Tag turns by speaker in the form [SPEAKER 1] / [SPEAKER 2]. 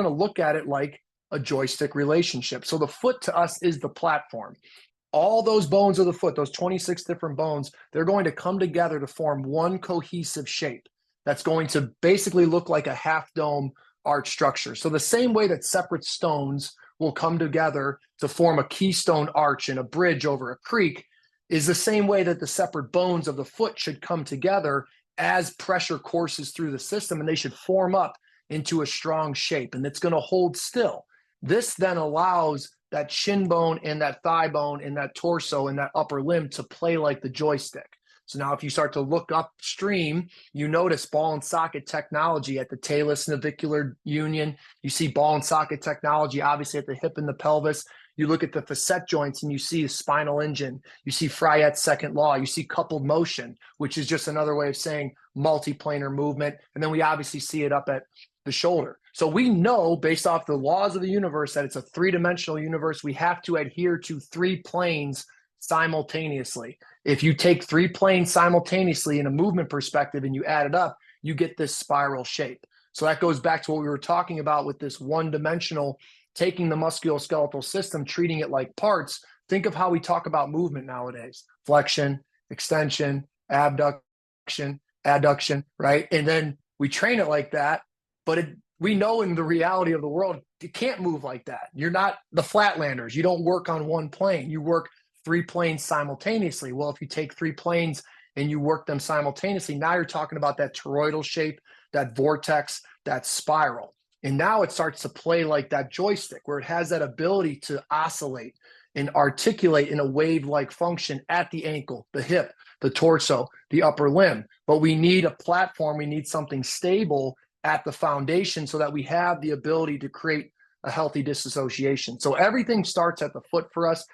[SPEAKER 1] going to look at it like a joystick relationship. So the foot to us is the platform. All those bones of the foot, those 26 different bones, they're going to come together to form one cohesive shape that's going to basically look like a half dome arch structure. So the same way that separate stones will come together to form a keystone arch and a bridge over a creek is the same way that the separate bones of the foot should come together as pressure courses through the system, and they should form up into a strong shape, and it's going to hold still. This then allows that shin bone and that thigh bone and that torso and that upper limb to play like the joystick. So now if you start to look upstream, you notice ball and socket technology at the talus navicular union. You see ball and socket technology, obviously, at the hip and the pelvis. You look at the facet joints and you see a spinal engine. You see Fryette's second law. You see coupled motion, which is just another way of saying multiplanar movement. And then we obviously see it up at the shoulder. So we know, based off the laws of the universe, that it's a three-dimensional universe. We have to adhere to 3 planes simultaneously. If you take 3 planes simultaneously in a movement perspective and you add it up, you get this spiral shape. So that goes back to what we were talking about with this one-dimensional, taking the musculoskeletal system, treating it like parts. Think of how we talk about movement nowadays: flexion, extension, abduction, adduction, right? And then we train it like that, but we know in the reality of the world, you can't move like that. You're not the flatlanders. You don't work on one plane. You work 3 planes simultaneously. Well, if you take 3 planes and you work them simultaneously, now you're talking about that toroidal shape, that vortex, that spiral. And now it starts to play like that joystick, where it has that ability to oscillate and articulate in a wave-like function at the ankle, the hip, the torso, the upper limb. But we need a platform. We need something stable at the foundation so that we have the ability to create a healthy disassociation. So everything starts at the foot for us.